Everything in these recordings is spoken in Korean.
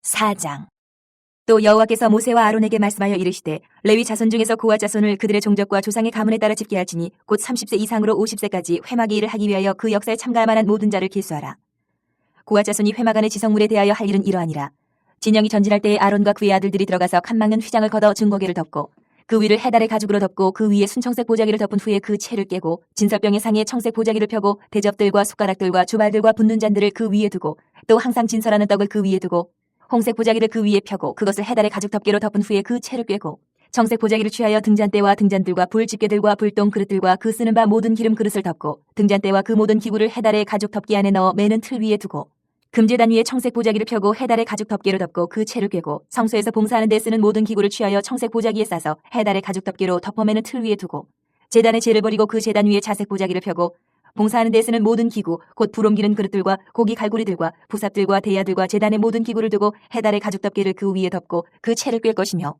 4장. 또 여호와께서 모세와 아론에게 말씀하여 이르시되 레위 자손 중에서 그와 자손을 그들의 종족과 조상의 가문에 따라 집게 할지니 곧 30세 이상으로 50세까지 회막의 일을 하기 위하여 그 역사에 참가할 만한 모든 자를 계수하라. 그와 자손이 회막 안의 지성물에 대하여 할 일은 이러하니라. 진영이 전진할 때에 아론과 그의 아들들이 들어가서 칸 막는 휘장을 걷어 증거계를 덮고 그 위를 해달의 가죽으로 덮고 그 위에 순청색 보자기를 덮은 후에 그 채를 깨고 진설병의 상에 청색 보자기를 펴고 대접들과 숟가락들과 주발들과 붓는 잔들을 그 위에 두고 또 항상 진설하는 떡을 그 위에 두고 홍색 보자기를 그 위에 펴고 그것을 해달의 가죽 덮개로 덮은 후에 그 채를 꿰고 청색 보자기를 취하여 등잔대와 등잔들과 불 집게들과 불똥 그릇들과 그 쓰는 바 모든 기름 그릇을 덮고 등잔대와 그 모든 기구를 해달의 가죽 덮개 안에 넣어 매는 틀 위에 두고 금제단 위에 청색 보자기를 펴고 해달의 가죽 덮개로 덮고 그 채를 꿰고 성소에서 봉사하는 데 쓰는 모든 기구를 취하여 청색 보자기에 싸서 해달의 가죽 덮개로 덮어매는 틀 위에 두고 제단에 재를 버리고 그 제단 위에 자색 보자기를 펴고 봉사하는 데 쓰는 모든 기구 곧 불 옮기는 그릇들과 고기 갈고리들과 부삽들과 대야들과 제단의 모든 기구를 두고 해달의 가죽 덮개를 그 위에 덮고 그 채를 꿰 것이며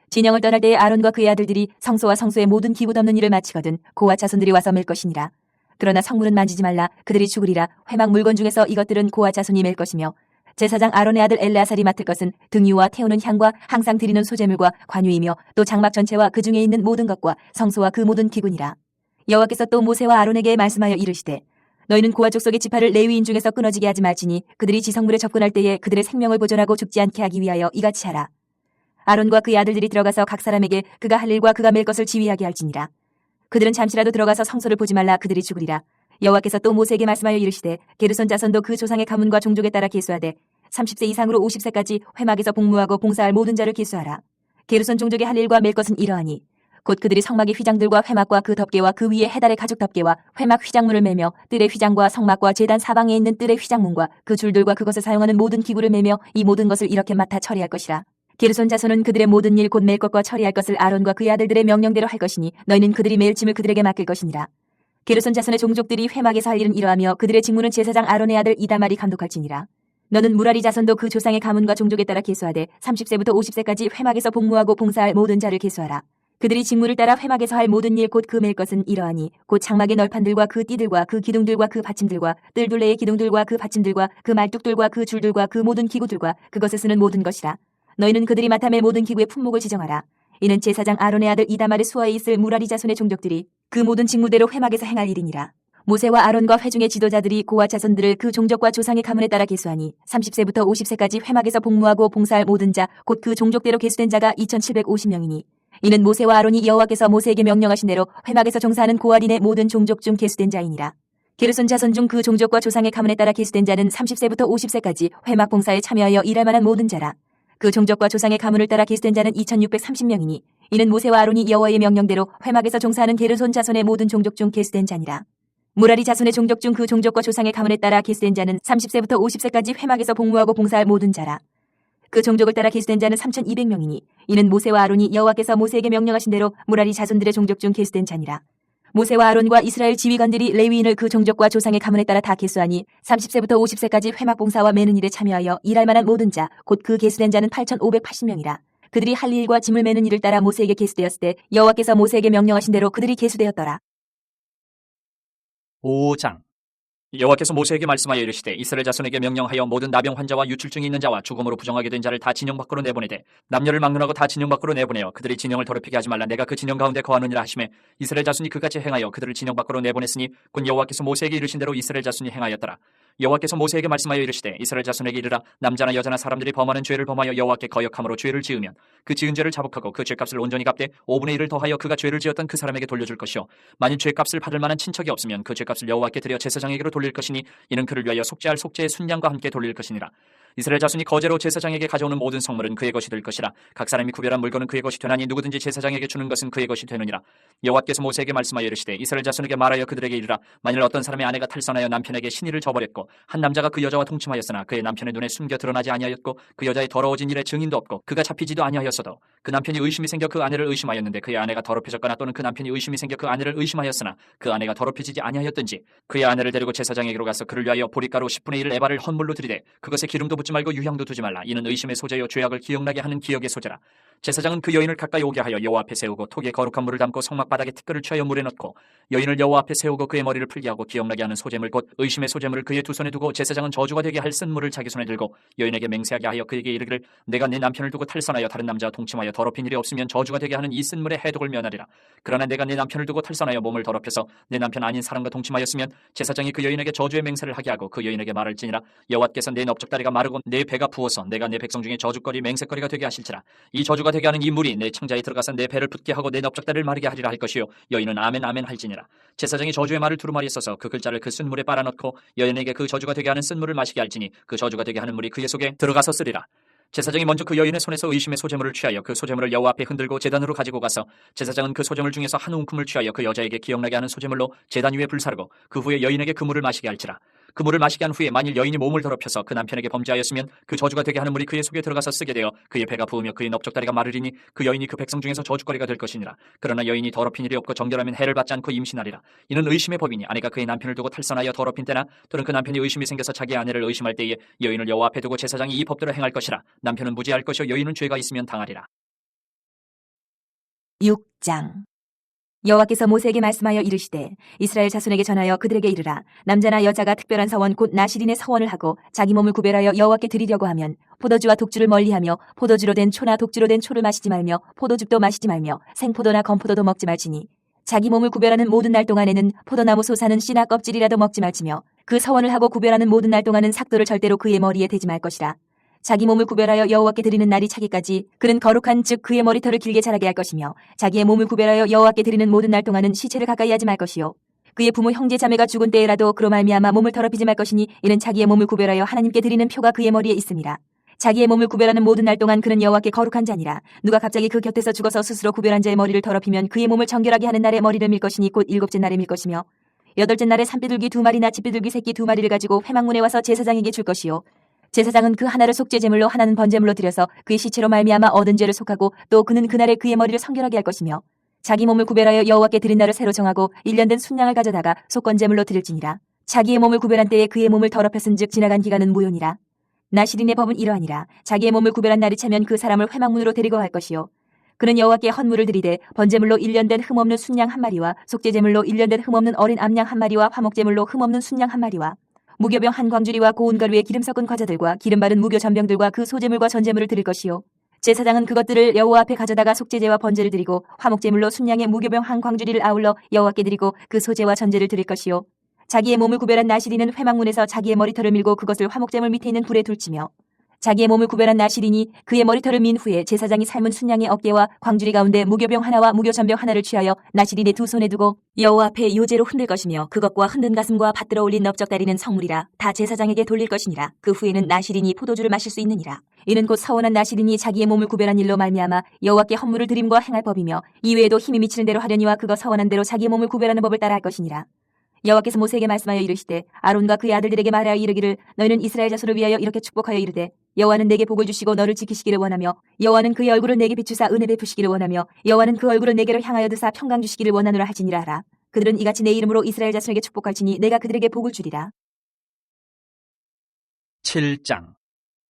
진영을 떠날 때에 아론과 그의 아들들이 성소와 성소의 모든 기구 덮는 일을 마치거든 고와 자손들이 와서 맬 것이니라. 그러나 성물은 만지지 말라. 그들이 죽으리라. 회막 물건 중에서 이것들은 고와 자손이 맬 것이며 제사장 아론의 아들 엘레아살이 맡을 것은 등유와 태우는 향과 항상 드리는 소재물과 관유이며 또 장막 전체와 그 중에 있는 모든 것과 성소와 그 모든 기구니라. 여호와께서 또 모세와 아론에게 말씀하여 이르시되 너희는 고아 족속의 지파를 레위인 중에서 끊어지게 하지 말지니 그들이 지성물에 접근할 때에 그들의 생명을 보존하고 죽지 않게 하기 위하여 이같이 하라. 아론과 그의 아들들이 들어가서 각 사람에게 그가 할 일과 그가 맬 것을 지휘하게 할지니라. 그들은 잠시라도 들어가서 성소를 보지 말라. 그들이 죽으리라. 여호와께서 또 모세에게 말씀하여 이르시되 게르손 자손도 그 조상의 가문과 종족에 따라 계수하되 30세 이상으로 50세까지 회막에서 복무하고 봉사할 모든 자를 계수하라. 게르손 종족의 할 일과 맬 것은 이러하니 곧 그들이 성막의 휘장들과 회막과 그 덮개와 그 위에 해달의 가죽 덮개와 회막 휘장문을 매며 뜰의 휘장과 성막과 제단 사방에 있는 뜰의 휘장문과 그 줄들과 그것을 사용하는 모든 기구를 매며 이 모든 것을 이렇게 맡아 처리할 것이라. 게르손 자손은 그들의 모든 일 곧 맬 것과 처리할 것을 아론과 그의 아들들의 명령대로 할 것이니 너희는 그들이 매일 짐을 그들에게 맡길 것이니라. 게르손 자손의 종족들이 회막에서 할 일은 이러하며 그들의 직무는 제사장 아론의 아들 이다말이 감독할지니라. 너는 무라리 자손도 그 조상의 가문과 종족에 따라 계수하되 30세부터 50세까지 회막에서 복무하고 봉사할 모든 자를 계수하라. 그들이 직무를 따라 회막에서 할 모든 일 곧 그 맬 것은 이러하니 곧 장막의 널판들과 그 띠들과 그 기둥들과 그 받침들과 뜰 둘레의 기둥들과 그 받침들과 그 말뚝들과 그 줄들과 그 모든 기구들과 그것을 쓰는 모든 것이라. 너희는 그들이 맡아 맬 모든 기구의 품목을 지정하라. 이는 제사장 아론의 아들 이다말의 수하에 있을 무라리 자손의 종족들이 그 모든 직무대로 회막에서 행할 일이니라. 모세와 아론과 회중의 지도자들이 고와 자손들을 그 종족과 조상의 가문에 따라 계수하니 30세부터 50세까지 회막에서 복무하고 봉사할 모든 자 곧 그 종족대로 계수된 자가 2750명이니 이는 모세와 아론이 여호와께서 모세에게 명령하신 대로 회막에서 종사하는 고아린의 모든 종족 중 계수된 자이니라. 게르손 자손 중 그 종족과 조상의 가문에 따라 계수된 자는 30세부터 50세까지 회막 봉사에 참여하여 일할 만한 모든 자라. 그 종족과 조상의 가문을 따라 계수된 자는 2630명이니 이는 모세와 아론이 여호와의 명령대로 회막에서 종사하는 게르손 자손의 모든 종족 중 계수된 자니라. 무라리 자손의 종족 중 그 종족과 조상의 가문에 따라 계수된 자는 30세부터 50세까지 회막에서 복무하고 봉사할 모든 자라. 그 종족을 따라 계수된 자는 3200명이니 이는 모세와 아론이 여호와께서 모세에게 명령하신 대로 무라리 자손들의 종족 중 계수된 자니라. 모세와 아론과 이스라엘 지휘관들이 레위인을 그 종족과 조상의 가문에 따라 다 계수하니 30세부터 50세까지 회막 봉사와 매는 일에 참여하여 일할 만한 모든 자 곧 그 계수된 자는 8580명이라. 그들이 할 일과 짐을 매는 일을 따라 모세에게 계수되었을 때 여호와께서 모세에게 명령하신 대로 그들이 계수되었더라. 5장. 여호와께서 모세에게 말씀하여 이르시되 이스라엘 자손에게 명령하여 모든 나병 환자와 유출증이 있는 자와 죽음으로 부정하게 된 자를 다 진영 밖으로 내보내되 남녀를 막론하고 다 진영 밖으로 내보내어 그들이 진영을 더럽히게 하지 말라. 내가 그 진영 가운데 거하느니라 하시매 이스라엘 자손이 그같이 행하여 그들을 진영 밖으로 내보냈으니 곧 여호와께서 모세에게 이르신 대로 이스라엘 자손이 행하였더라. 여호와께서 모세에게 말씀하여 이르시되 이스라엘 자손에게 이르라. 남자나 여자나 사람들이 범하는 죄를 범하여 여호와께 거역함으로 죄를 지으면 그 지은 죄를 자복하고 그 죄값을 온전히 갚되 5분의 1을 더하여 그가 죄를 지었던 그 사람에게 돌려줄 것이요 만일 죄값을 받을 만한 친척이 없으면 그 죄값을 여호와께 드려 제사장에게로 돌릴 것이니 이는 그를 위하여 속죄할 속죄의 순양과 함께 돌릴 것이니라. 이스라엘 자손이 거제로 제사장에게 가져오는 모든 성물은 그의 것이 될 것이라. 각 사람이 구별한 물건은 그의 것이 되나니 누구든지 제사장에게 주는 것은 그의 것이 되느니라. 여호와께서 모세에게 말씀하여 이르시되 이스라엘 자손에게 말하여 그들에게 이르라. 만일 어떤 사람의 아내가 탈선하여 남편에게 신의를 저버렸고 한 남자가 그 여자와 동침하였으나 그의 남편의 눈에 숨겨 드러나지 아니하였고 그 여자의 더러워진 일에 증인도 없고 그가 잡히지도 아니하였어도 그 남편이 의심이 생겨 그 아내를 의심하였는데 그의 아내가 더럽혀졌거나 또는 그 남편이 의심이 생겨 그 아내를 의심하였으나 그 아내가 더럽혀지지 아니하였든지 그의 아내를 데리고 제사장에게로 가서 그를 위하여 보리가루 10분의 1 에바를 헌물로 드리되 그것에 기름도 붓지 말고 유향도 두지 말라. 이는 의심의 소재요 죄악을 기억나게 하는 기억의 소재라. 제사장은 그 여인을 가까이 오게 하여 여호와 앞에 세우고 톡에 거룩한 물을 담고 성막 바닥에 티끌을 취하여 물에 넣고 여인을 여호와 앞에 세우고 그의 머리를 풀게 하고 기억나게 하는 소재물 곧 의심의 소재물을 그의 두 손에 두고 제사장은 저주가 되게 할 쓴 물을 자기 손에 들고 여인에게 맹세하게 하여 그에게 이르기를 내가 내 남편을 두고 탈선하여 다른 남자와 동침하여 더럽힌 일이 없으면 저주가 되게 하는 이 쓴 물의 해독을 면하리라. 그러나 내가 내 남편을 두고 탈선하여 몸을 더럽혀서 내 남편 아닌 사람과 동침하였으면 제사장이 그 여인에게 저주의 맹세를 하게 하고 그 여인에게 말할지니라 여호와께서 내 넓적다리가 마르고 내 배가 부어서 내가 내 백성 중에 저주거리 맹세거리가 되게 하실지라. 이 저주가 되게 하는 이 물이 내 창자에 들어가서 내 배를 붓게 하고 내 넓적다리를 마르게 하리라 할 것이요 여인은 아멘 아멘 할지니라. 제사장이 저주의 말을 두루마리에 써서 그 글자를 그 쓴 물에 빨아넣고 여인에게 그 저주가 되게 하는 쓴 물을 마시게 할지니 그 저주가 되게 하는 물이 그의 속에 들어가서 쓰리라. 제사장이 먼저 그 여인의 손에서 의심의 소재물을 취하여 그 소재물을 여호와 앞에 흔들고 제단으로 가지고 가서 제사장은 그 소재물 중에서 한 움큼을 취하여 그 여자에게 기억나게 하는 소재물로 제단 위에 불사르고 그 후에 여인에게 그 물을 마시게 할지라. 그 물을 마시게 한 후에 만일 여인이 몸을 더럽혀서 그 남편에게 범죄하였으면 그 저주가 되게 하는 물이 그의 속에 들어가서 쓰게 되어 그의 배가 부으며 그의 넓적다리가 마르리니 그 여인이 그 백성 중에서 저주거리가 될 것이니라. 그러나 여인이 더럽힌 일이 없고 정결하면 해를 받지 않고 임신하리라. 이는 의심의 법이니 아내가 그의 남편을 두고 탈선하여 더럽힌 때나 또는 그 남편이 의심이 생겨서 자기 아내를 의심할 때에 여인을 여호와 앞에 두고 제사장이 이 법대로 행할 것이라. 남편은 무죄할 것이요 여인은 죄가 있으면 당하리라. 6장 여호와께서 모세에게 말씀하여 이르시되 이스라엘 자손에게 전하여 그들에게 이르라. 남자나 여자가 특별한 서원 곧 나실인의 서원을 하고 자기 몸을 구별하여 여호와께 드리려고 하면 포도주와 독주를 멀리하며 포도주로 된 초나 독주로 된 초를 마시지 말며 포도죽도 마시지 말며 생포도나 건포도도 먹지 말지니 자기 몸을 구별하는 모든 날 동안에는 포도나무 솟아는 씨나 껍질이라도 먹지 말지며 그 서원을 하고 구별하는 모든 날 동안은 삭도를 절대로 그의 머리에 대지 말 것이라. 자기 몸을 구별하여 여호와께 드리는 날이 차기까지 그는 거룩한 즉 그의 머리털을 길게 자라게 할 것이며 자기의 몸을 구별하여 여호와께 드리는 모든 날 동안은 시체를 가까이 하지 말 것이요 그의 부모 형제 자매가 죽은 때에라도 그로 말미암아 몸을 더럽히지 말 것이니 이는 자기의 몸을 구별하여 하나님께 드리는 표가 그의 머리에 있음이라. 자기의 몸을 구별하는 모든 날 동안 그는 여호와께 거룩한 자니라. 누가 갑자기 그 곁에서 죽어서 스스로 구별한 자의 머리를 더럽히면 그의 몸을 정결하게 하는 날에 머리를 밀 것이니 곧 일곱째 날에 밀 것이며 여덟째 날에 산비둘기 2마리나 집비둘기 새끼 2마리를 가지고 회막문에 와서 제사장에게 줄 것이요 제사장은 그 하나를 속죄제물로 하나는 번제물로 드려서 그의 시체로 말미암아 얻은 죄를 속하고 또 그는 그날에 그의 머리를 성결하게 할 것이며 자기 몸을 구별하여 여호와께 드린 날을 새로 정하고 1년 된 순양을 가져다가 속건제물로 드릴지니라. 자기의 몸을 구별한 때에 그의 몸을 더럽혔은즉 지나간 기간은 무효니라. 나실인의 법은 이러하니라. 자기의 몸을 구별한 날이 차면 그 사람을 회막문으로 데리고 갈 것이요 그는 여호와께 헌물을 드리되 번제물로 1년 된 흠없는 순양 한 마리와 속죄제물로 1년 된 흠없는 어린 암양 한 마리와 화목제물로 흠없는 순양 한 마리와 무교병 한 광주리와 고운 가루에 기름 섞은 과자들과 기름 바른 무교 전병들과 그 소제물과 전제물을 드릴 것이요 제사장은 그것들을 여호와 앞에 가져다가 속죄제와 번제를 드리고 화목제물로 순양의 무교병 한 광주리를 아울러 여호와께 드리고 그 소제와 전제를 드릴 것이요 자기의 몸을 구별한 나실인은 회막문에서 자기의 머리털을 밀고 그것을 화목제물 밑에 있는 불에 둘지며 자기의 몸을 구별한 나실인이 그의 머리털을 민 후에 제사장이 삶은 순양의 어깨와 광주리 가운데 무교병 하나와 무교전병 하나를 취하여 나실인의 두 손에 두고 여호와 앞에 요제로 흔들 것이며 그것과 흔든 가슴과 받들어 올린 넓적다리는 성물이라 다 제사장에게 돌릴 것이니라. 그 후에는 나실인이 포도주를 마실 수 있느니라. 이는 곧 서원한 나실인이 자기의 몸을 구별한 일로 말미암아 여호와께 헌물을 드림과 행할 법이며 이외에도 힘이 미치는 대로 하려니와 그거 서원한 대로 자기의 몸을 구별하는 법을 따라 할 것이니라. 여호와께서 모세에게 말씀하여 이르시되 아론과 그의 아들들에게 말하여 이르기를 너희는 이스라엘 자손을 위하여 이렇게 축복하여 이르되 여호와는 내게 복을 주시고 너를 지키시기를 원하며 여호와는 그의 얼굴을 내게 비추사 은혜 베푸시기를 원하며 여호와는 그 얼굴을 내게로 향하여 드사 평강 주시기를 원하노라 할지니라 하라. 그들은 이같이 내 이름으로 이스라엘 자손에게 축복할지니 내가 그들에게 복을 주리라. 7장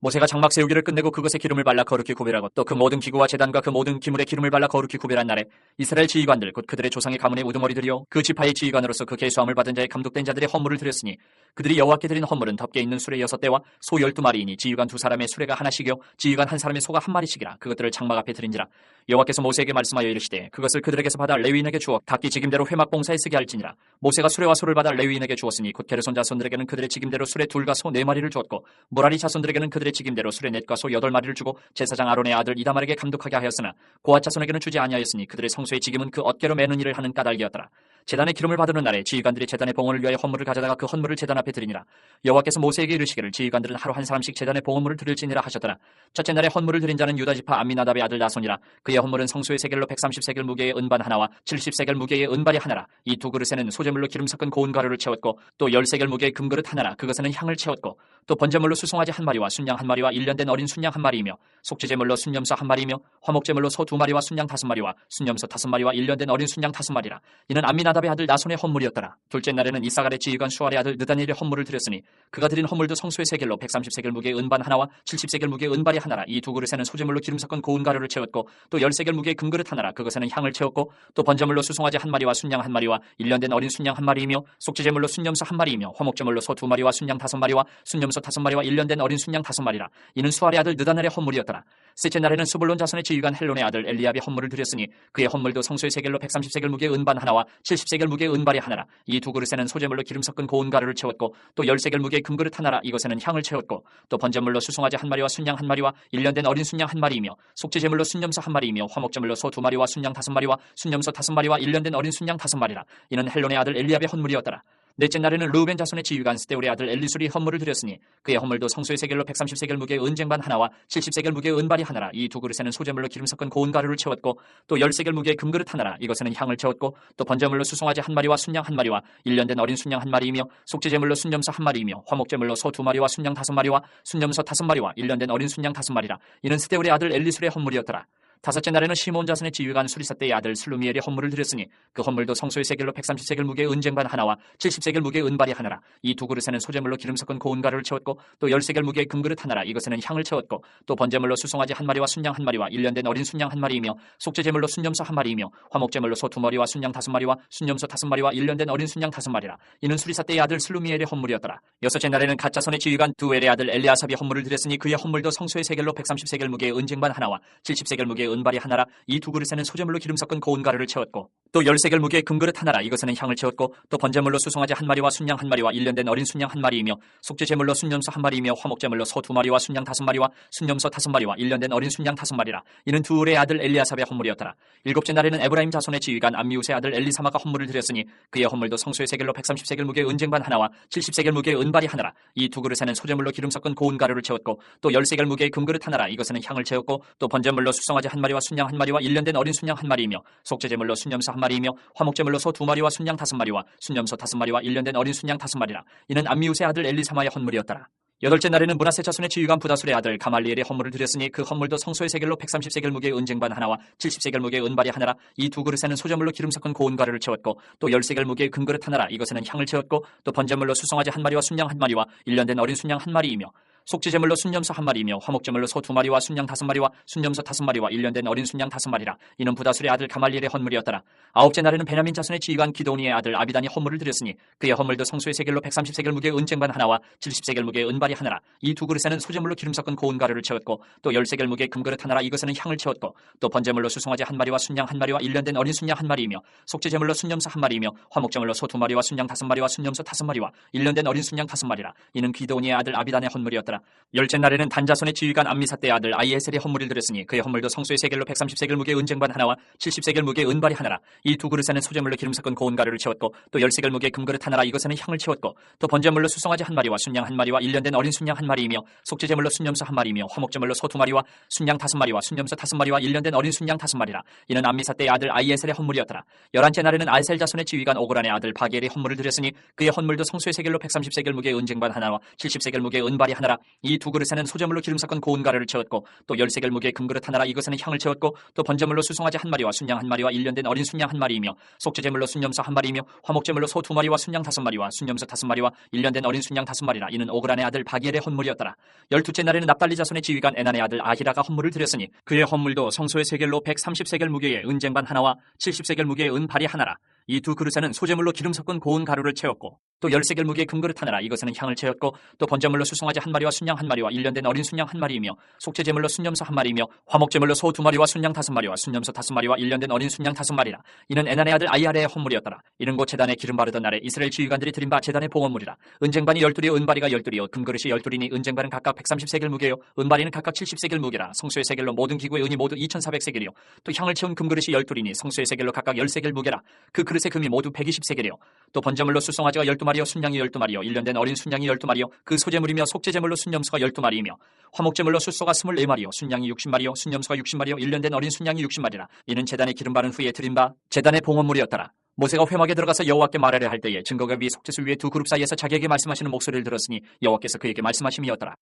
모세가 장막 세우기를 끝내고 그것에 기름을 발라 거룩히 구별하고 또 그 모든 기구와 제단과 그 모든 기물에 기름을 발라 거룩히 구별한 날에 이스라엘 지휘관들 곧 그들의 조상의 가문의 우두머리들이요 그 지파의 지휘관으로서 그 계수함을 받은 자의 감독된 자들의 헌물을 드렸으니 그들이 여호와께 드린 헌물은 덮개 있는 수레 6대와 소 12마리이니 지휘관 2사람의 수레가 하나씩이요 지휘관 한 사람의 소가 한 마리씩이라. 그것들을 장막 앞에 드린지라. 여호와께서 모세에게 말씀하여 이르시되 그것을 그들에게서 받아 레위인에게 주어 각기 직임대로 회막 봉사에 쓰게 할지니라. 모세가 수레와 소를 받아 레위인에게 주었으니 곧 게르손 자손들에게는 그들의 직임대로 수레 2과 소 4마리를 주었고 무라리 자손들에게는 그들의 직임대로 수레 4과 소 8마리를 주고 제사장 아론의 아들 이다말에게 감독하게 하였으나 고앗 자손에게는 주지 아니하였으니 그들의 성소의 직임은 그 어깨로 매는 일을 하는 까닭이었더라. 제단의 기름을 받으는 날에 지휘관들이 제단의 봉헌을 위하여 헌물을 가져다가 그 헌물을 제단 앞에 드리니라. 여호와께서 모세에게 이르시기를 지휘관들은 하루 한 사람씩 제단의 봉헌물을 드릴지니라 하셨더라. 첫째 날에 헌물을 드린 자는 유다지파 암미나답의 아들 나손이라. 그의 헌물은 성소의 세겔로 130세겔 무게의 은반 하나와 70세겔 무게의 은발이 하나라. 이 두 그릇에는 소재물로 기름 섞은 고운 가루를 채웠고 또 10세겔 무게의 금그릇 하나라. 그것에는 향을 채웠고 또 번제물로 수송아지 한 마리와 순양 한 마리와 1년 된 어린 순양 한 마리이며 속죄제물로 순염소 한 마리이며 화목제물로 소 2마리와 순양 5마리와 순염소 5마리와 1년 된 어린 순양 5마리라. 이는 암미나답의 아미나답의 아들 나손의 헌물이었더라. 둘째 날에는 이사갈의 지휘관 수알의 아들 느다니엘의 헌물을 드렸으니 그가 드린 헌물도 성소의 세겔로 130세겔 무게의 은반 하나와 70세겔 무게의 은발이 하나라. 이 두 그릇에는 소재물로 기름 섞은 고운 가루를 채웠고 또 10세겔 무게의 금그릇 하나라. 그것에는 향을 채웠고 또 번제물로 수송아지 한 마리와 순양 한 마리와 1년 된 어린 순양 한 마리이며 속죄제물로 순염소 한 마리이며 화목제물로 소 두 마리와 순양 5마리와 순염소 5마리와 1년 된 어린 순양 5마리라. 이는 수알의 아들 느다넬의 헌물이었더라. 셋째 날에는 스불론 자손의 지휘관 헬론의 아들 엘리압의 헌물을 드렸으니 그의 헌물도 성소의 세겔로 130세겔 무게의 은반 하나와 70세겔 무게의 은발이 하나라. 이 두 그릇에는 소재물로 기름 섞은 고운 가루를 채웠고 또 10세겔 무게의 금그릇 하나라. 이것에는 향을 채웠고 또 번제물로 수송아지 한 마리와 순양 한 마리와 1년 된 어린 순양 한 마리이며 속죄제물로 순염소 한 마리이며 화목제물로 소 두 마리와 순양 5마리와 순염소 5마리와 1년 된 어린 순양 5마리라. 이는 헬론의 아들 엘리압의 헌물이었더라. 넷째 날에는 르우벤 자손의 지휘관 스데울의 아들 엘리술이 헌물을 드렸으니 그의 헌물도 성소의 세겔로 130세겔 무게의 은쟁반 하나와 70세겔 무게의 은발이 하나라. 이 두 그릇에는 소재물로 기름 섞은 고운 가루를 채웠고 또 10세겔 무게의 금그릇 하나라. 이것에는 향을 채웠고 또 번제물로 수송아지 한 마리와 순양 한 마리와 1년 된 어린 순양 한 마리이며 속죄제물로 순염소 한 마리이며 화목제물로 소 두 마리와 순양 5마리와 순염소 5마리와 1년 된 어린 순양 5마리라. 이는 스데울의 아들 엘리술의 헌물이었더라. 다섯째 날에는 시몬 자손의 지휘관 수리사떼의 아들 슬루미엘의 헌물을 드렸으니 그 헌물도 성소의 세겔로 130세겔 무게의 은쟁반 하나와 70세겔 무게의 은발이 하나라. 이 두 그릇에는 소재물로 기름 섞은 고운 가루를 채웠고 또 10세겔 무게의 금그릇 하나라. 이것에는 향을 채웠고 또 번제물로 수송아지 한 마리와 순양 한 마리와 1년 된 어린 순양 한 마리이며 속죄제물로 순염소 한 마리이며 화목제물로 소 두 마리와 순양 5마리와 순염소 5마리와 1년 된 어린 순양 5마리라. 이는 수리사떼의 아들 슬루미엘의 헌물이었더라. 여섯째 날에는 갓 자손의 지휘관 두엘의 아들 엘리아삽이 헌물을 드렸으니 그의 헌물도 성소의 세겔로 130세겔 무게의 은쟁반 하나와 70세겔 무게의 은발이 하나라. 이 두 그릇에는 소재물로 기름 섞은 고운 가루를 채웠고 또 10세겔 무게의 금그릇 하나라. 이것에는 향을 채웠고 또 번제물로 수송아지 한 마리와 순양 한 마리와 1년 된 어린 순양 한 마리이며 속죄제물로 순염소 한 마리이며 화목제물로 소 두 마리와 순양 5마리와 순염소 5마리와 1년 된 어린 순양 5마리라. 이는 두울의 아들 엘리아삽의 헌물이었더라. 일곱째 날에는 에브라임 자손의 지휘관 암미우스의 아들 엘리사마가 헌물을 드렸으니 그의 헌물도 성소의 세겔로 130세겔 무게의 은쟁반 하나와 70세겔 무게의 은발이 하나라. 이 두 그릇에는 소재물로 기름 섞은 고운 가루를 채웠고 또 10세겔 무게의 금그릇 하나라. 이것에는 향을 채웠고 또 번제물로 수송아지 한 마리와 순양 한 마리와 1년 된 어린 순양 한 마리이며 속죄제물로 순염소 한 마리이며 화목제물로 소 두 마리와 순양 5마리와 순염소 5마리와 1년 된 어린 순양 5마리라. 이는 암미우스의 아들 엘리사마의 헌물이었더라. 여덟째 날에는 므낫세 자손의 지휘관 부다술의 아들 가말리엘의 헌물을 드렸으니 그 헌물도 성소의 세겔로 130세겔 무게의 은쟁반 하나와 70세겔 무게의 은발이 하나라. 이 두 그릇에는 소재물로 기름 섞은 고운 가루를 채웠고 또 10세겔 무게의 금그릇 하나라. 이것에는 향을 채웠고 또 번제물로 수송아지 한 마리와 순양 한 마리와 1년 된 어린 순양 한 마리이며 속죄제물로 순염소 한 마리이며 화목제물로 소 두 마리와 순양 5마리와 순염소 5마리와 1년 된 어린 순양 5마리라. 이는 부다술의 아들 가말리엘의 헌물이었더라. 아홉째 날에는 베냐민 자손의 지휘관 기도니의 아들 아비단이 헌물을 드렸으니 그의 헌물도 성소의 세겔로 130세겔 무게의 은쟁반 하나와 70세겔 무게의 은발이 하나라. 이 두 그릇에는 소재물로 기름 섞은 고운 가루를 채웠고 또 10세겔 무게의 금그릇 하나라. 이것에는 향을 채웠고 또 번제물로 수송아지 한 마리와 순양 한 마리와 1년 된 어린 순양 한 마리이며 속죄제물로 순염소 한 마리이며 화목제물로 소 두 마리와 순양 5마리와 순염소 5마리와 1년 된 어린 순양 5마리라. 이는 기도니의 아들 아비단의 헌물이었더라. 열째 날에는 단자손의 지휘관 암미사떼의 아들 아이에셀의 헌물을 드렸으니 그의 헌물도 성소의 세겔로 130세겔 무게의 은쟁반 하나와 70세겔 무게의 은발이 하나라. 이 두 그릇에는 소재물로 기름 섞은 고운 가루를 채웠고 또 10세겔 무게의 금그릇 하나라. 이것에는 향을 채웠고 또 번제물로 수송아지 한 마리와 순양 한 마리와 1년 된 어린 순양 한 마리이며 속죄제물로 순염소 한 마리이며 화목제물로 소 두 마리와 순양 5마리와 순염소 5마리와 1년 된 어린 순양 5마리라. 이는 암미사떼의 아들 아이에셀의 헌물이었더라. 열한째 날에는 아이셀 자손의 지휘관 오그란의 아들 바게엘의 헌물을 드렸으니 그의 헌물도 성소의 세겔로 130세겔 무게의 은쟁반 하나와 70세겔 무게의 은발이 하나라. 이 두 그릇에는 소재물로 기름 섞은 고운 가루를 채웠고 또 10세겔 무게의 금그릇 하나라. 이것에는 향을 채웠고 또 번제물로 수송아지 한 마리와 순양 한 마리와 1년 된 어린 순양 한 마리이며 속죄제물로 순염소 한 마리이며 화목제물로 소 두 마리와 순양 5마리와 순염소 5마리와 1년 된 어린 순양 5마리라. 이는 오그란의 아들 바기엘의 헌물이었더라. 열두째 날에는 납달리 자손의 지휘관 에난의 아들 아히라가 헌물을 드렸으니 그의 헌물도 성소의 세겔로 130세겔 무게의 은쟁반 하나와 70세겔 무게의 은발이 하나라. 이 두 그릇에는 소재물로 기름 섞은 고운 가루를 채웠고 또 10세겔 무게의 금그릇 하나라. 이것에는 향을 채웠고 또 번제물로 수송아지 한 마리와 순양 한 마리와 1년 된 어린 순양 한 마리이며 속죄제물로 순염소 한 마리이며 화목제물로 소 두 마리와 순양 5마리와 순염소 5마리와 1년 된 어린 순양 5마리라. 이는 에난의 아들 아이아레의 헌물이었더라. 이는 곧 제단에 기름 바르던 날에 이스라엘 지휘관들이 드린 바 제단의 봉헌물이라. 은쟁반이 12이요 은발이가 12이요 금그릇이 12이니 은쟁반은 각각 130세겔 무게요 은발이는 각각 70세겔 무게라. 성소의 세겔로 모든 기구의 은이 모두 2400세겔이요 또 향을 채운 금그릇이 12이니 성소의 세겔로 각각 10세겔 무게라. 그 그릇의 금이 모두 120세겔이요 또 번제물로 수송아지가 12마리요 순양이 12마리요 1년 된 어린 순양이 12마리요 그 소재물이며 속죄제물로 순염소가 12마리이며 화목제물로 숫소가 24마리요 순양이 60마리요 순염소가 60마리요 1년 된 어린 순양이 60마리라. 이는 제단에 기름 바른 후에 드린 바 제단의 봉헌물이었더라. 모세가 회막에 들어가서 여호와께 말하려 할 때에 증거가 위 속죄소 위에 두 그룹 사이에서 자기에게 말씀하시는 목소리를 들었으니 여호와께서 그에게 말씀하심이었더라.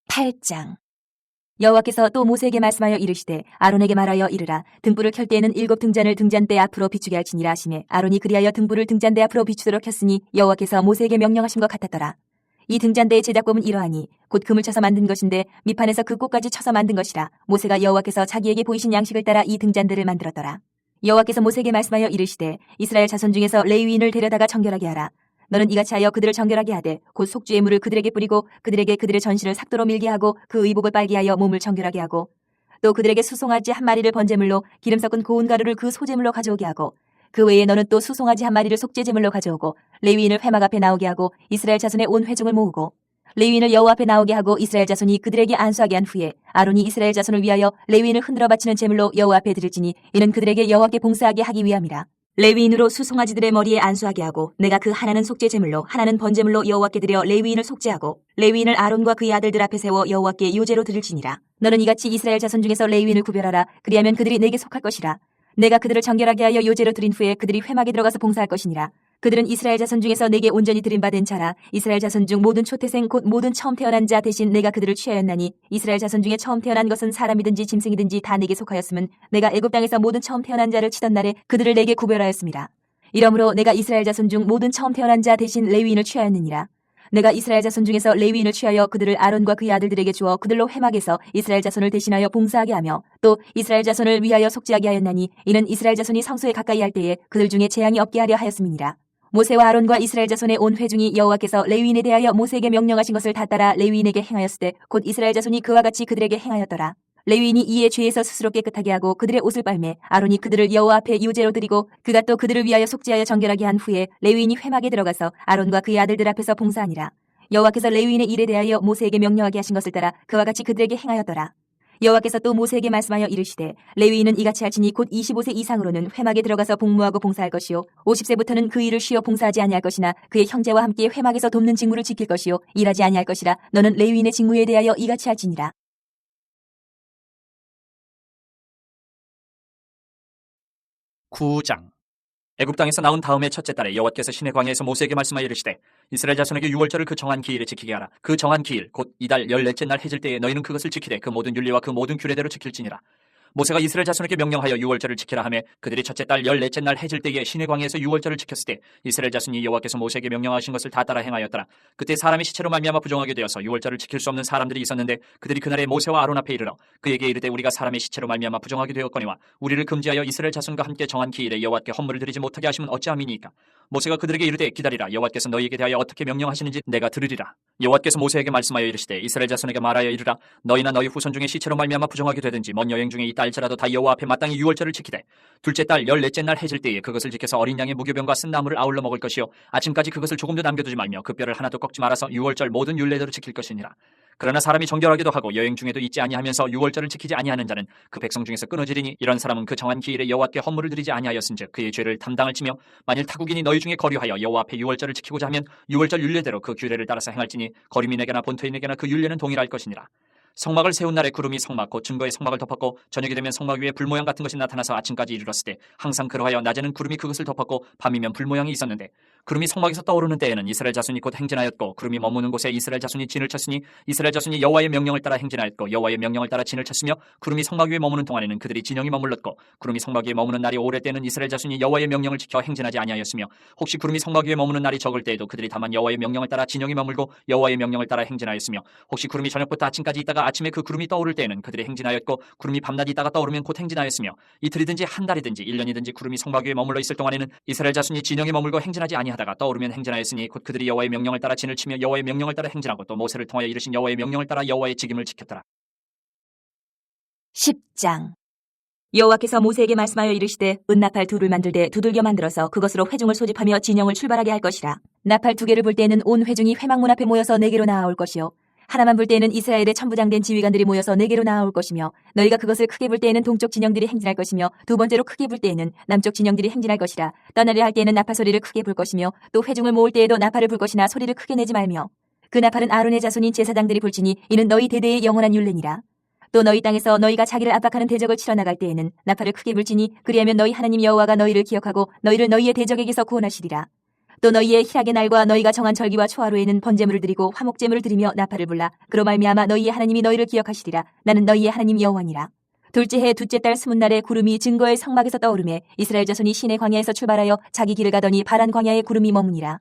8장 여호와께서 또 모세에게 말씀하여 이르시되 아론에게 말하여 이르라. 등불을 켤 때에는 7 등잔을 등잔대 앞으로 비추게 할지니라 하시매 아론이 그리하여 등불을 등잔대 앞으로 비추도록 켰으니 여호와께서 모세에게 명령하신 것 같았더라. 이 등잔대의 제작법은 이러하니 곧 금을 쳐서 만든 것인데 밑판에서 그 꽃까지 쳐서 만든 것이라. 모세가 여호와께서 자기에게 보이신 양식을 따라 이 등잔대를 만들었더라. 여호와께서 모세에게 말씀하여 이르시되 이스라엘 자손 중에서 레위인을 데려다가 정결하게 하라. 너는 이같이 하여 그들을 정결하게 하되 곧 속주의 물을 그들에게 뿌리고 그들에게 그들의 전신을 삭도로 밀게 하고 그 의복을 빨게 하여 몸을 정결하게 하고 또 그들에게 수송아지 1마리를 번제물로 기름 섞은 고운 가루를 그 소제물로 가져오게 하고 그 외에 너는 또 수송아지 1마리를 속죄제물로 가져오고 레위인을 회막 앞에 나오게 하고 이스라엘 자손의 온 회중을 모으고 레위인을 여호와 앞에 나오게 하고 이스라엘 자손이 그들에게 안수하게 한 후에 아론이 이스라엘 자손을 위하여 레위인을 흔들어 바치는 제물로 여호와 앞에 드릴지니 이는 그들에게 여호와께 봉사하게 하기 위함이라. 레위인으로 수송아지들의 머리에 안수하게 하고 내가 그 하나는 속죄제물로 하나는 번제물로 여호와께 드려 레위인을 속죄하고 레위인을 아론과 그의 아들들 앞에 세워 여호와께 요제로 드릴지니라. 너는 이같이 이스라엘 자손 중에서 레위인을 구별하라. 그리하면 그들이 내게 속할 것이라. 내가 그들을 정결하게 하여 요제로 드린 후에 그들이 회막에 들어가서 봉사할 것이니라. 그들은 이스라엘 자손 중에서 내게 온전히 드림받은 자라. 이스라엘 자손 중 모든 초태생 곧 모든 처음 태어난 자 대신 내가 그들을 취하였나니 이스라엘 자손 중에 처음 태어난 것은 사람이든지 짐승이든지 다 내게 속하였음은 내가 애굽 땅에서 모든 처음 태어난 자를 치던 날에 그들을 내게 구별하였음이라. 이러므로 내가 이스라엘 자손 중 모든 처음 태어난 자 대신 레위인을 취하였느니라. 내가 이스라엘 자손 중에서 레위인을 취하여 그들을 아론과 그의 아들들에게 주어 그들로 회막에서 이스라엘 자손을 대신하여 봉사하게 하며 또 이스라엘 자손을 위하여 속죄하게 하였나니 이는 이스라엘 자손이 성소에 가까이 할 때에 그들 중에 재앙이 없게 하려 하였음이니라. 모세와 아론과 이스라엘 자손의 온 회중이 여호와께서 레위인에 대하여 모세에게 명령하신 것을 다 따라 레위인에게 행하였을 때 곧 이스라엘 자손이 그와 같이 그들에게 행하였더라. 레위인이 이에 죄에서 스스로 깨끗하게 하고 그들의 옷을 빨매 아론이 그들을 여호와 앞에 유제로 드리고 그가 또 그들을 위하여 속죄하여 정결하게 한 후에 레위인이 회막에 들어가서 아론과 그의 아들들 앞에서 봉사하니라. 여호와께서 레위인의 일에 대하여 모세에게 명령하게 하신 것을 따라 그와 같이 그들에게 행하였더라. 여호와께서 또 모세에게 말씀하여 이르시되 레위인은 이같이 할지니 곧 25세 이상으로는 회막에 들어가서 복무하고 봉사할 것이요 50세부터는 그 일을 쉬어 봉사하지 아니할 것이나 그의 형제와 함께 회막에서 돕는 직무를 지킬 것이요 일하지 아니할 것이라. 너는 레위인의 직무에 대하여 이같이 할지니라. 9장. 애굽 땅에서 나온 다음에 첫째 달에 여호와께서 시내 광야에서 모세에게 말씀하여 이르시되 이스라엘 자손에게 유월절을 그 정한 기일에 지키게 하라. 그 정한 기일 곧 이달 14째 날 해질 때에 너희는 그것을 지키되 그 모든 율례와 그 모든 규례대로 지킬지니라. 모세가 이스라엘 자손에게 명령하여 유월절을 지키라 하매 그들이 첫째 달 14째 날 해질 때에 시내 광야에서 유월절을 지켰을 때 이스라엘 자손이 여호와께서 모세에게 명령하신 것을 다 따라 행하였더라. 그때 사람이 시체로 말미암아 부정하게 되어서 유월절을 지킬 수 없는 사람들이 있었는데 그들이 그날에 모세와 아론 앞에 이르러 그에게 이르되 우리가 사람의 시체로 말미암아 부정하게 되었거니와 우리를 금지하여 이스라엘 자손과 함께 정한 기일에 여호와께 헌물을 드리지 못하게 하시면 어찌함이니까. 모세가 그들에게 이르되 기다리라. 여호와께서 너희에게 대하여 어떻게 명령하시는지 내가 들으리라. 여호와께서 모세에게 말씀하여 이르시되 이스라엘 자손에게 말하여 이르라. 너희나 너희 후손 중에 시체로 말미암아 부정하게 되든지 먼 여행 중에 있다 할지라도 다 여호와 앞에 마땅히 유월절을 지키되 둘째 달 14째 날 해질 때에 그것을 지켜서 어린 양의 무교병과 쓴 나무를 아울러 먹을 것이요 아침까지 그것을 조금도 남겨두지 말며 그 뼈를 하나도 꺾지 말아서 유월절 모든 율례대로 지킬 것이니라. 그러나 사람이 정결하기도 하고 여행 중에도 있지 아니하면서 유월절을 지키지 아니하는 자는 그 백성 중에서 끊어지리니 이런 사람은 그 정한 기일에 여호와께 헌물을 드리지 아니하였은즉 그의 죄를 담당할지며 만일 타국인이 너희 중에 거류하여 여호와 앞에 유월절을 지키고자 하면 유월절 율례대로 그 규례를 따라서 행할지니 거류민에게나 본토인에게나 그 율례는 동일할 것이니라. 성막을 세운 날에 구름이 성막 곧 증거의 성막을 덮었고 저녁이 되면 성막 위에 불모양 같은 것이 나타나서 아침까지 이르렀을 때 항상 그러하여 낮에는 구름이 그것을 덮었고 밤이면 불모양이 있었는데 구름이 성막에서 떠오르는 때에는 이스라엘 자손이 곧 행진하였고 구름이 머무는 곳에 이스라엘 자손이 진을 쳤으니 이스라엘 자손이 여호와의 명령을 따라 행진하였고 여호와의 명령을 따라 진을 쳤으며 구름이 성막 위에 머무는 동안에는 그들이 진영이 머물렀고 구름이 성막 위에 머무는 날이 오래 때는 이스라엘 자손이 여호와의 명령을 지켜 행진하지 아니하였으며 혹시 구름이 성막 위에 머무는 날이 적을 때에도 그들이 다만 여호와의 명령을 따라 진영이 머물고 여호와의 명령을 따라 행진하였으며 혹시 구름이 저녁부터 아침까지 있다가 아침에 그 구름이 떠오를 때에는 그들이 행진하였고 구름이 밤낮 있다가 떠오르면 곧 행진하였으며 이틀이든지 한 달이든지 1년이든지 구름이 성막 위에 머물러 있을 동안에는 이스라엘 자손이 진영에 머물고 행진하지 아니하다가 떠오르면 행진하였으니 곧 그들이 여호와의 명령을 따라 진을 치며 여호와의 명령을 따라 행진하고 또 모세를 통하여 이르신 여호와의 명령을 따라 여호와의 직임을 지켰더라. 10장. 여호와께서 모세에게 말씀하여 이르시되 은나팔 둘을 만들되 두들겨 만들어서 그것으로 회중을 소집하며 진영을 출발하게 할 것이라. 나팔 2개를 불 때에는 온 회중이 회막문 앞에 모여서 내게로 나아올 것이요 하나만 불 때에는 이스라엘의 천부장된 지휘관들이 모여서 내게로 나아올 것이며 너희가 그것을 크게 불 때에는 동쪽 진영들이 행진할 것이며 두 번째로 크게 불 때에는 남쪽 진영들이 행진할 것이라. 떠나려 할 때에는 나팔 소리를 크게 불 것이며 또 회중을 모을 때에도 나팔을 불 것이나 소리를 크게 내지 말며 그 나팔은 아론의 자손인 제사장들이 불지니 이는 너희 대대의 영원한 율례니라. 또 너희 땅에서 너희가 자기를 압박하는 대적을 치러 나갈 때에는 나팔을 크게 불지니 그리하면 너희 하나님 여호와가 너희를 기억하고 너희를 너희의 대적에게서 구원하시리라. 또 너희의 희락의 날과 너희가 정한 절기와 초하루에는 번제물을 드리고 화목제물을 드리며 나팔을 불라. 그로 말미암아 너희의 하나님이 너희를 기억하시리라. 나는 너희의 하나님 여호와니라. 둘째 해 둘째 달 스문날에 구름이 증거의 성막에서 떠오르매 이스라엘 자손이 시내 광야에서 출발하여 자기 길을 가더니 바란 광야에 구름이 머무니라.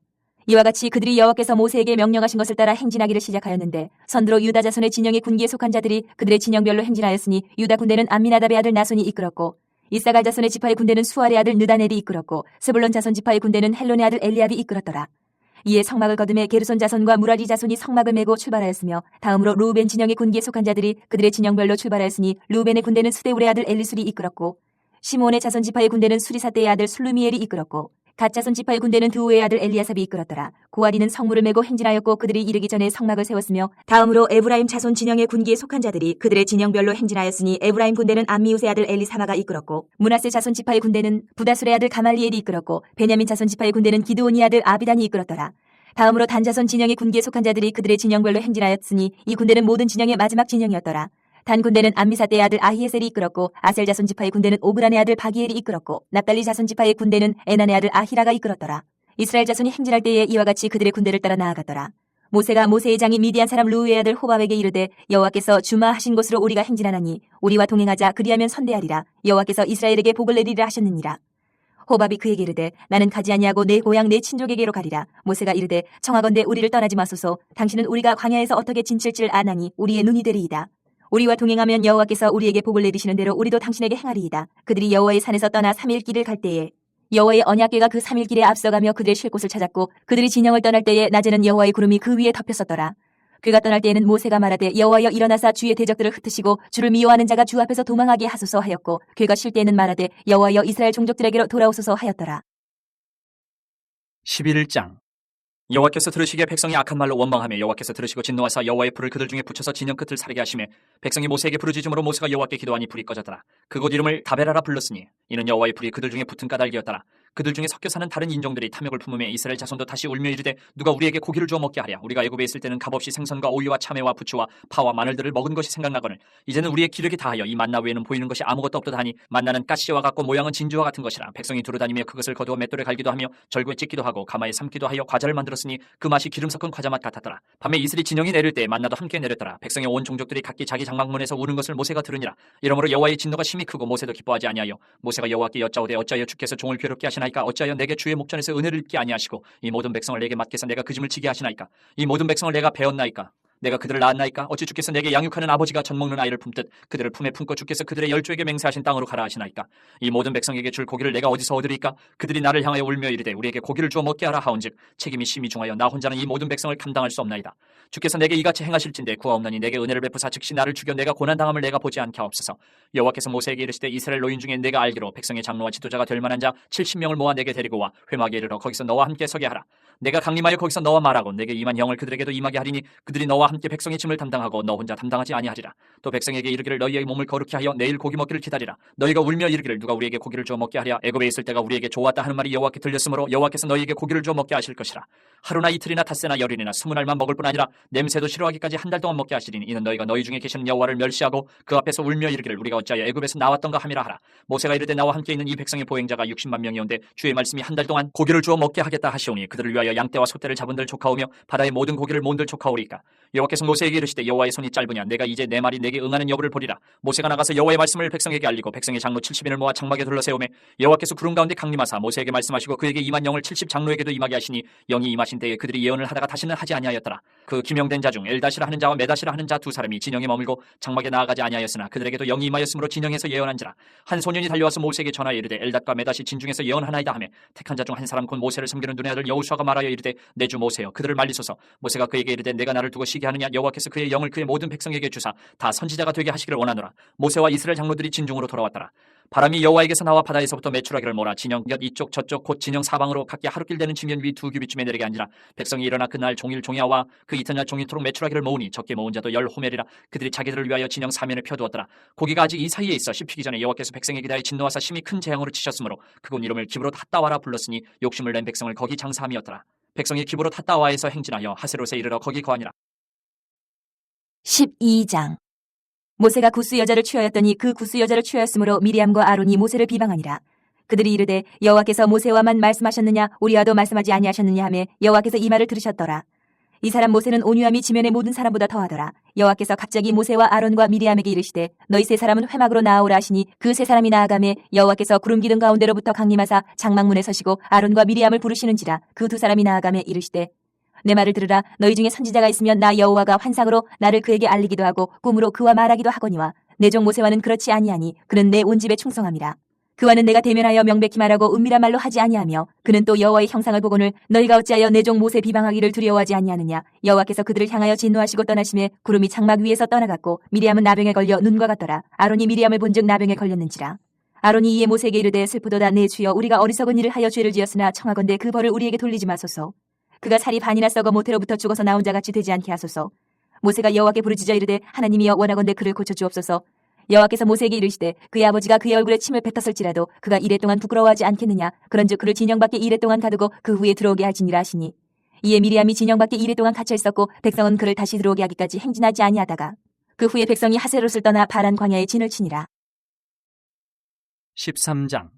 이와 같이 그들이 여호와께서 모세에게 명령하신 것을 따라 행진하기를 시작하였는데 선두로 유다 자손의 진영의 군기에 속한 자들이 그들의 진영별로 행진하였으니 유다 군대는 암미나답의 아들 나손이 이끌었고 이사갈 자손의 지파의 군대는 수알의 아들 느다넬이 이끌었고 스불론 자손 지파의 군대는 헬론의 아들 엘리압이 이끌었더라. 이에 성막을 거두매 게르손 자손과 무라리 자손이 성막을 메고 출발하였으며 다음으로 루벤 진영의 군기에 속한 자들이 그들의 진영별로 출발하였으니 루벤의 군대는 스데울의 아들 엘리술이 이끌었고 시므온의 자손 지파의 군대는 수리사대의 아들 술루미엘이 이끌었고 갓 자손 지파의 군대는 두우의 아들 엘리아삽이 이끌었더라. 고아리는 성물을 메고 행진하였고 그들이 이르기 전에 성막을 세웠으며 다음으로 에브라임 자손 진영의 군기에 속한 자들이 그들의 진영별로 행진하였으니 에브라임 군대는 암미우스의 아들 엘리사마가 이끌었고 므낫세 자손 지파의 군대는 부다술의 아들 가말리엘이 이끌었고 베냐민 자손 지파의 군대는 기드온의 아들 아비단이 이끌었더라. 다음으로 단 자손 진영의 군기에 속한 자들이 그들의 진영별로 행진하였으니 이 군대는 모든 진영의 마지막 진영이었더라. 단 군대는 암미사대의 아들 아히에셀이 이끌었고 아셀 자손 지파의 군대는 오브란의 아들 바기엘이 이끌었고 납달리 자손 지파의 군대는 에난의 아들 아히라가 이끌었더라. 이스라엘 자손이 행진할 때에 이와 같이 그들의 군대를 따라 나아갔더라. 모세가 모세의 장인 미디안 사람 루우의 아들 호밥에게 이르되 여호와께서 주마하신 곳으로 우리가 행진하나니 우리와 동행하자 그리하면 선대하리라. 여호와께서 이스라엘에게 복을 내리리라 하셨느니라. 호밥이 그에게 이르되 나는 가지 아니하고 내 고향 내 친족에게로 가리라. 모세가 이르되 청하건대 우리를 떠나지 마소서. 당신은 우리가 광야에서 어떻게 진칠지를 아나니 우리의 눈이 되리이다. 우리와 동행하면 여호와께서 우리에게 복을 내리시는 대로 우리도 당신에게 행하리이다. 그들이 여호와의 산에서 떠나 3일 길을 갈 때에 여호와의 언약궤가 그 3일 길에 앞서가며 그들의 쉴 곳을 찾았고 그들이 진영을 떠날 때에 낮에는 여호와의 구름이 그 위에 덮였었더라. 그가 떠날 때에는 모세가 말하되 여호와여 일어나사 주의 대적들을 흩으시고 주를 미워하는 자가 주 앞에서 도망하게 하소서 하였고 그가 쉴 때에는 말하되 여호와여 이스라엘 종족들에게로 돌아오소서 하였더라. 11장. 여호와께서 들으시기에 백성이 악한 말로 원망하며 여호와께서 들으시고 진노하사 여호와의 불을 그들 중에 붙여서 진영 끝을 사르게 하시매 백성이 모세에게 부르짖음으로 모세가 여호와께 기도하니 불이 꺼졌더라. 그곳 이름을 다베라라 불렀으니 이는 여호와의 불이 그들 중에 붙은 까닭이었더라. 그들 중에 섞여 사는 다른 인종들이 탐욕을 품으며 이스라엘 자손도 다시 울며 이르되 누가 우리에게 고기를 주어 먹게 하랴. 우리가 애굽에 있을 때는 값없이 생선과 오이와 참외와 부추와 파와 마늘들을 먹은 것이 생각나거늘 이제는 우리의 기력이 다하여 이 만나 외에는 보이는 것이 아무것도 없도다 하니 만나는 가시와 같고 모양은 진주와 같은 것이라. 백성이 두루다니며 그것을 거두어 맷돌에 갈기도 하며 절구에 찢기도 하고 가마에 삶기도 하여 과자를 만들었으니 그 맛이 기름 섞은 과자 맛 같았더라. 밤에 이슬이 진영이 내릴 때 만나도 함께 내렸더라. 백성의 온 종족들이 각기 자기 장막문에서 우는 것을 모세가 들으니라. 이러므로 여호와의 진노가 심히 크고 모세도 기뻐하지 아니하여 모세가 여호와께 여짜오되 어찌하여 주께서 종을 괴롭게 하시나이까. 어찌하여 내게 주의 목전에서 은혜를 입게 아니하시고 이 모든 백성을 내게 맡겨서 내가 그 짐을 지게 하시나이까. 이 모든 백성을 내가 배웠나이까. 내가 그들을 낳았나이까. 어찌 주께서 내게 양육하는 아버지가 젖 먹는 아이를 품듯 그들을 품에 품고 주께서 그들의 열조에게 맹세하신 땅으로 가라 하시나이까. 이 모든 백성에게 줄 고기를 내가 어디서 얻으리까. 그들이 나를 향하여 울며 이르되 우리에게 고기를 주어 먹게 하라 하온즉 책임이 심히 중하여 나 혼자는 이 모든 백성을 감당할 수 없나이다. 주께서 내게 이같이 행하실진대 구하옵나니 내게 은혜를 베푸사 즉시 나를 죽여 내가 고난당함을 내가 보지 않게 하옵소서. 여호와께서 모세에게 이르시되 이스라엘 노인 중에 내가 알기로 백성의 장로와 지도자가 될 만한 자 70명을 모아 내게 데리고 와 회막에 이르러 거기서 너와 함께 서게 하라. 내가 강림하여 거기서 너와 말하고 내게 임한 영을 그들에게도 임하게 하리니 그들이 너와 함께 백성의 짐을 담당하고 너 혼자 담당하지 아니하리라. 또 백성에게 이르기를 너희의 몸을 거룩히 하여 내일 고기 먹기를 기다리라. 너희가 울며 이르기를 누가 우리에게 고기를 주어 먹게 하랴. 애굽에 있을 때가 우리에게 좋았다 하는 말이 여호와께 들렸으므로 여호와께서 너희에게 고기를 주어 먹게 하실 것이라. 하루나 이틀이나 닷새나 열흘이나 20날만 먹을 뿐 아니라 냄새도 싫어하기까지 한 달 동안 먹게 하시리니 이는 너희가 너희 중에 계시는 여호와를 멸시하고 그 앞에서 울며 이르기를 우리가 어찌하여 애굽에서 나왔던가 함이라 하라. 모세가 이르되 나와 함께 있는 이 백성의 보행자가 60만 명이온데 주의 말씀이 한 달 동안 고기를 주어 먹게 하겠다 하시오니 그들을 위하여 양떼와 소떼를 잡은들 조카오며 바다의 모든 고기를 모은들 조카오리까. 여호와께서 모세에게 이르시되 여호와의 손이 짧으냐 내가 이제 내 말이 내게 응하는 여부를 보리라. 모세가 나가서 여호와의 말씀을 백성에게 알리고 백성의 장로 70인을 모아 장막에 둘러세우매 여호와께서 구름 가운데 강림하사 모세에게 말씀하시고 그에게 임한 영을 70 장로에게도 임하게 하시니 영이 임하신 때에 그들이 예언을 하다가 다시는 하지 아니하였더라. 그 기명된 자 중 엘다시라 하는 자와 메다시라 하는 자 두 사람이 진영에 머물고 장막에 나아가지 아니하였으나 그들에게도 영이 임하였으므로 진영에서 예언한지라. 한 소년이 달려와서 모세에게 전하여 이르되 엘닷과 메다시 진중에서 예언하나이다 하매 택한 자 중 한 사람 곧 모세를 섬기는 눈의 아들 여호수아가 말하여 이르되 내 주 모세여 그들을 말리소서. 모세가 그에게 이르되 내가 나를 두고 쉬게 하느냐. 여호와께서 그의 영을 그의 모든 백성에게 주사 다 선지자가 되게 하시기를 원하노라. 모세와 이스라엘 장로들이 진중으로 돌아왔더라. 바람이 여호와에게서 나와 바다에서부터 메추라기를 몰아 진영 곁 이쪽 저쪽 곧 진영 사방으로 각기 하루길 되는 지면 위 2규빗쯤에 내리게 한지라. 백성이 일어나 그날 종일 종야와 그 이튿날 종일토록 메추라기를 모으니 적게 모은 자도 10호멜이라. 그들이 자기들을 위하여 진영 사면에 펴두었더라. 고기가 아직 이 사이에 있어 씹히기 전에 여호와께서 백성에게 대하여 진노하사 심히 큰 재앙으로 치셨으므로 그곳 이름을 기브롯 핫다와라 불렀으니 욕심을 낸 백성을 거기 장사함이었더라. 백성이 기브롯 핫다와에서 행진하여 하세롯에 이르러 거기 거하니라. 12장. 모세가 구스 여자를 취하였더니 그 구스 여자를 취하였으므로 미리암과 아론이 모세를 비방하니라. 그들이 이르되 여호와께서 모세와만 말씀하셨느냐 우리와도 말씀하지 아니하셨느냐 하며 여호와께서 이 말을 들으셨더라. 이 사람 모세는 온유함이 지면의 모든 사람보다 더하더라. 여호와께서 갑자기 모세와 아론과 미리암에게 이르시되 너희 세 사람은 회막으로 나아오라 하시니 그 세 사람이 나아가매 여호와께서 구름 기둥 가운데로부터 강림하사 장막문에 서시고 아론과 미리암을 부르시는지라. 그 두 사람이 나아가매 이르시되 내 말을 들으라. 너희 중에 선지자가 있으면 나 여호와가 환상으로 나를 그에게 알리기도 하고 꿈으로 그와 말하기도 하거니와 내 종 모세와는 그렇지 아니하니 그는 내 온 집에 충성함이라. 그와는 내가 대면하여 명백히 말하고 은밀한 말로 하지 아니하며 그는 또 여호와의 형상을 보고는 너희가 어찌하여 내 종 모세 비방하기를 두려워하지 아니하느냐. 여호와께서 그들을 향하여 진노하시고 떠나심에 구름이 장막 위에서 떠나갔고 미리암은 나병에 걸려 눈과 같더라. 아론이 미리암을 본즉 나병에 걸렸는지라. 아론이 이에 모세에게 이르되 슬프도다 내 주여 우리가 어리석은 일을 하여 죄를 지었으나 청하건대 그 벌을 우리에게 돌리지 마소서. 그가 살이 반이나 썩어 모태로부터 죽어서 나온 자같이 되지 않게 하소서. 모세가 여호와께 부르짖어 이르되 하나님이여 원하건대 그를 고쳐 주옵소서. 여호와께서 모세에게 이르시되 그의 아버지가 그의 얼굴에 침을 뱉었을지라도 그가 이레 동안 부끄러워하지 않겠느냐. 그런즉 그를 진영 밖에 이레 동안 가두고 그 후에 들어오게 할지니라 하시니 이에 미리암이 진영 밖에 이레 동안 갇혀 있었고 백성은 그를 다시 들어오게 하기까지 행진하지 아니하다가 그 후에 백성이 하세롯을 떠나 바란 광야에 진을 치니라. 13장.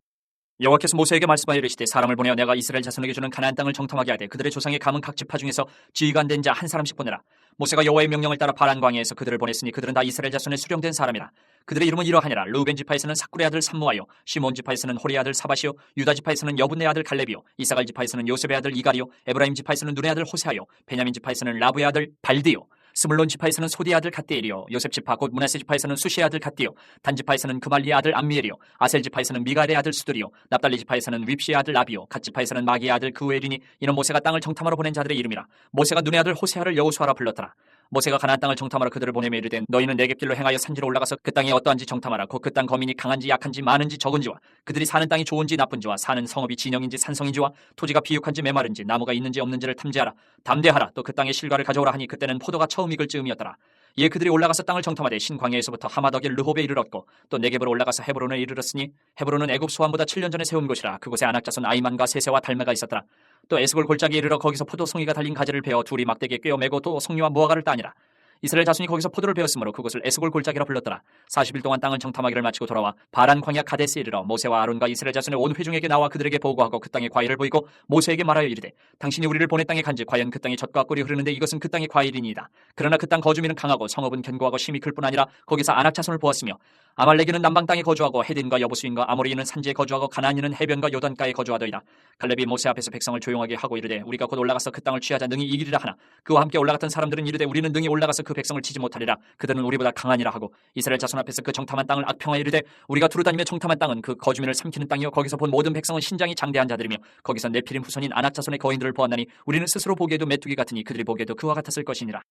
여호와께서 모세에게 말씀하여 이르시되 사람을 보내어 내가 이스라엘 자손에게 주는 가나안 땅을 정탐하게 하되 그들의 조상의 가문 각 지파 중에서 지휘관 된 자 한 사람씩 보내라. 모세가 여호와의 명령을 따라 바란 광야에서 그들을 보냈으니 그들은 다 이스라엘 자손의 수령된 사람이라. 그들의 이름은 이러하니라. 루벤 지파에서는 삭굴의 아들 삼무아요, 시몬 지파에서는 호리의 아들 사바시요, 유다 지파에서는 여분의 아들 갈렙이요, 이사갈 지파에서는 요셉의 아들 이갈이요, 에브라임 지파에서는 눈의 아들 호세아요, 베냐민 지파에서는 라부의 아들 발디요, 스물론 지파에서는 소디의 아들 갓디엘이요, 요셉 지파 곧 므낫세 지파에서는 수시의 아들 갓디요, 단 지파에서는 그말리의 아들 암미엘이요, 아셀 지파에서는 미갈의 아들 수들이요, 납달리 지파에서는 윕시의 아들 라비요, 갓 지파에서는 마기의 아들 그우엘이니 이는 모세가 땅을 정탐하러 보낸 자들의 이름이라. 모세가 눈의 아들 호세아를 여호수아라 불렀더라. 모세가 가나안 땅을 정탐하러 그들을 보내며 이르되 너희는 내겝길로 행하여 산지로 올라가서 그 땅이 어떠한지 정탐하라. 곧 그 땅 거민이 강한지 약한지 많은지 적은지와 그들이 사는 땅이 좋은지 나쁜지와 사는 성읍이 진영인지 산성인지와 토지가 비육한지 메마른지 나무가 있는지 없는지를 탐지하라. 담대하라. 또 그 땅의 실과를 가져오라 하니 그때는 포도가 처음 익을 즈음이었더라. 이에 그들이 올라가서 땅을 정탐하되 신광야에서부터 하마더길 르홉에 이르렀고 또 네겝으로 올라가서 헤브론에 이르렀으니 헤브론은 애굽 소환보다 7년 전에 세운 곳이라. 그곳에 아낙자손 아이만과 세세와 달메가 있었더라. 또 에스골 골짜기에 이르러 거기서 포도송이가 달린 가지를 베어 둘이 막대기에 꿰어 매고 또 송이와 무화과를 따니라. 이스라엘 자손이 거기서 포도를 베었으므로 그곳을 에스골 골짜기라 불렀더라. 40일 동안 땅을 정탐하기를 마치고 돌아와 바란 광야 가데스에 이르러 모세와 아론과 이스라엘 자손의 온 회중에게 나와 그들에게 보고하고 그 땅의 과일을 보이고 모세에게 말하여 이르되 당신이 우리를 보낸 땅에 간지 과연 그 땅에 젖과 꿀이 흐르는데 이것은 그 땅의 과일이니이다. 그러나 그 땅 거주민은 강하고 성읍은 견고하고 심히 클 뿐 아니라 거기서 아낙 자손을 보았으며 아말렉인은 남방 땅에 거주하고 헤딘과 여부수인과 아모리인은 산지에 거주하고 가나안인은 해변과 요단가에 거주하더이다. 갈렙이 모세 앞에서 백성을 조용하게 하고 이르되 우리가 곧 올라가서 그 땅을 취하자 능히 이기리라 하나 그와 함께 올라갔던 사람들은 이르되 우리는 능히 올라가서 그 백성을 치지 못하리라. 그들은 우리보다 강하니라 하고 이스라엘 자손 앞에서 그 정탐한 땅을 악평하여 이르되 우리가 두루다니며 정탐한 땅은 그 거주민을 삼키는 땅이요 거기서 본 모든 백성은 신장이 장대한 자들이며 거기서 네피림 후손인 아낙 자손의 거인들을 보았나니 우리는 스스로 보기에도 메뚜기 같으니 그들이 보기에도 그와 같았을 것이니라.